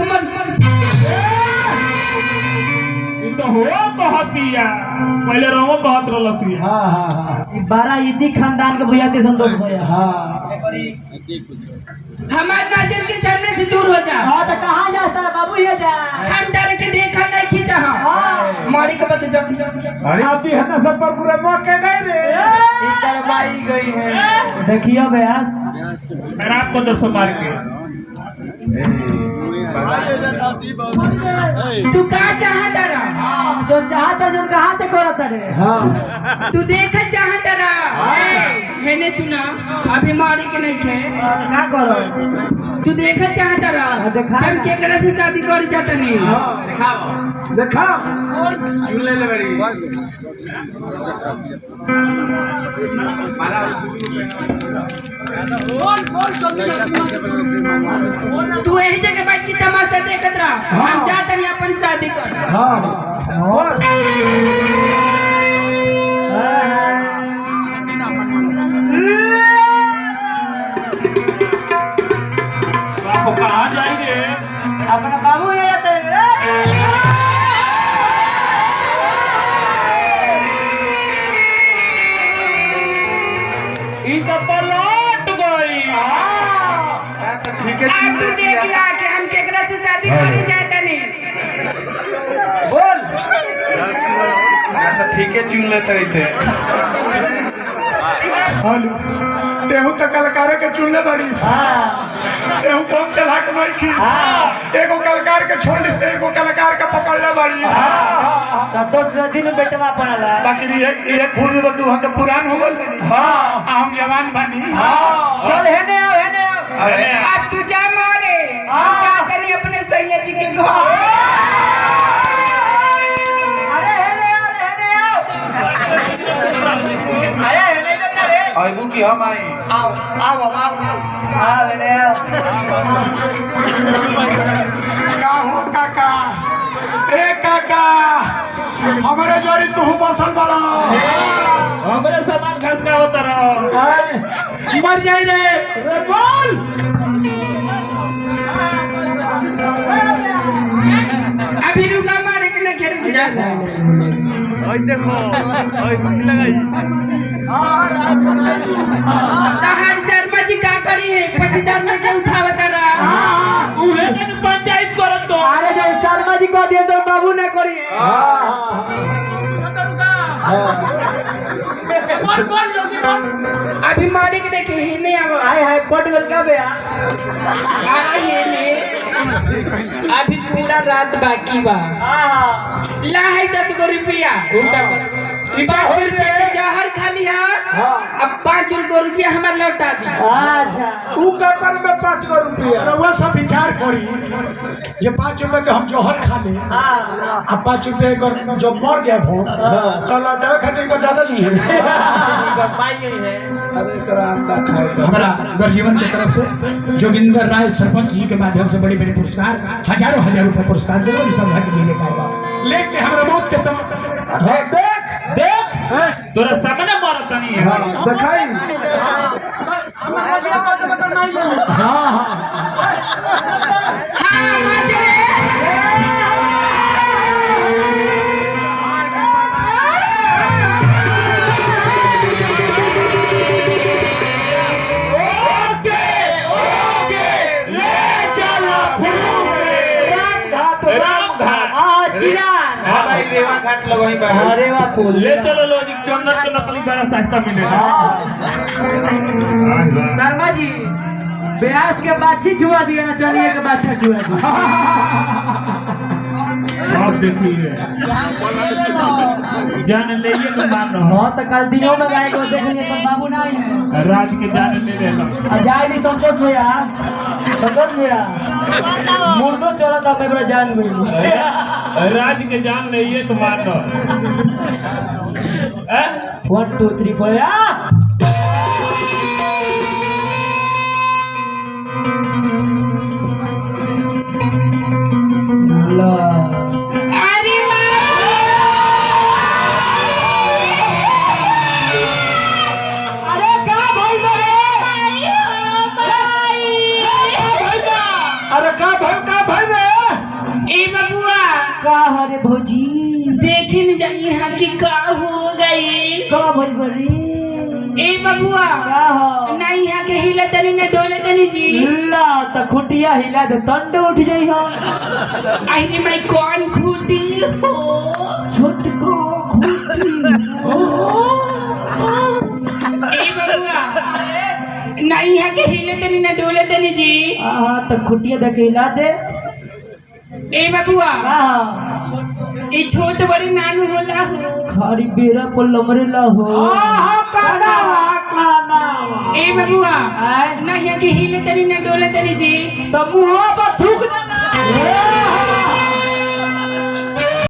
मर तो हो कहतिया पहले रोमो कहत रहलसी। हाँ हाँ हाँ 12 इदी खानदान के भैया के संतोष भैया। हाँ हमार नजर के सामने से दूर हो जा। हाँ तो कहाँ जाता है बाबू ये जा। हम डर के देखा नहीं खींचा हम मारी के बत जा। अरे आप भी है ना सब पर पूरा मौके गए रे करवाई गई है। देखियो ब्यास खराब को दर्शन मार के तू कहाँ चाहता रहा? जो चाहता जो कहाँ तक करता रे। हाँ तू देखा चाहता रहा? है ने सुना अभी मारी के नहीं खे। क्या करो तू देखा चाहता रहा? देखा हम केकरा से शादी कर चाहता नहीं। देखा ले ले बड़ी तू यही जगह बैठ के तमाशा देखत रहा। हम चाहता नहीं अपन शादी कर। हाँ आपको कहाँ जाएंगे? अपना बाबू ये जाते रे। तो पलट गई। ठीक है अब तू देख ला कि हम केकरा से शादी करना चाहता नहीं। बोल तो ठीक है चुन लेते थे। हालू तेहू तो कलकार के चुनले बड़ी तेहू कम चला के नहीं खीस एगो कलकार के छोड़ से एगो कलाकार के पकड़ले बड़ी संतोष दिन बेटवा पड़ला। बाकी ये खून में बतू के पुरान हो गल बनी हम जवान बनी चल हेने आओ हेने आओ। अब तू जा मारे चाहता नहीं अपने सैया जी के घर। अरे हेने आओ हेने आओ। अरे हेने लगना रे। आइबू की हम आई आओ आओ अब आओ आओ हेने आओ। का हो काका ए काका हमारे जोरी तू बसल बड़ा हमरे सामान घास का होता रहो। मर जाई रे बोल अभी रुका मारे के नहीं रुक जा। तहार शर्मा जी का करी है पटीदार में के उठावता रहा। उहे जन पंचायत करत तो। अरे जय शर्मा जी को दिए तो बाबू ना करी। अभी मारे के देखे ही नहीं आवा। हाय हाय पटगल का बे। ये नहीं अभी पूरा रात बाकी बा। ला है 10 गो रुपया 5 रुपया के जहर खाली है। अब 5 रुपया हमारे लौटा दी। अच्छा ऊ का कर में 5 गो रुपया रउआ सब विचार करी जे 5 रुपए के हम जोहर खा ले आ 5 रुपए कर जो मर जाए भो तो लौटा खातिर को दादाजी है हमारा गर्जीवन की तरफ से जोगिंदर राय सरपंच जी के माध्यम से बड़ी बड़ी पुरस्कार हजारों रुपए पुरस्कार दे सौभाग्य दीजिए कारबार लेके हमारे मौत के तम देख देख तोरा सामने मारत नहीं है। दिखाई हाँ हाँ हाँ बाजे। रेवा घाट लगही बा। अरे वाह पुल ले चलो लोग चंदन के नकली बड़ा सस्ता मिलेगा। शर्मा जी ब्यास के बाछी छुआ दिया ना चलिए के बाछा छुआ दिया। अब देखिए जान ले ये तो मानो हाँ तो कल दिनों में गए तो देखिए तो बाबू ना आई है। राज के जान ले लेगा। जाए नहीं संतोष भैया मुर्दो चला था मैं जान गई। राज के जान ले ये तो मानो 1 2 3 4 अरे अरे क्या भाई मेरे अरे का भाई रे रे भौजी देखी न जाइए यहाँ की का हो गई। का भइल बरी ए बबुआ का हो ना यहाँ के हिले तनी न डोले तनी जी। ला त खुटिया हिला दे तंड उठ जाई हो अरे मैं कौन खूटी हो छोटको खुटी ए बबुआ ना यहाँ के हिले तनी न डोले तनी जी। आहा त खुटिया दे के हिला दे ए बबुआ आहा ए छोट बड़ी नानू होला हो। खारी बेरा पर लमरेला हो ए बबुआ आय ना यहाँ के हिले तनी न डोले तनी जी। त मुहा पर थूक देना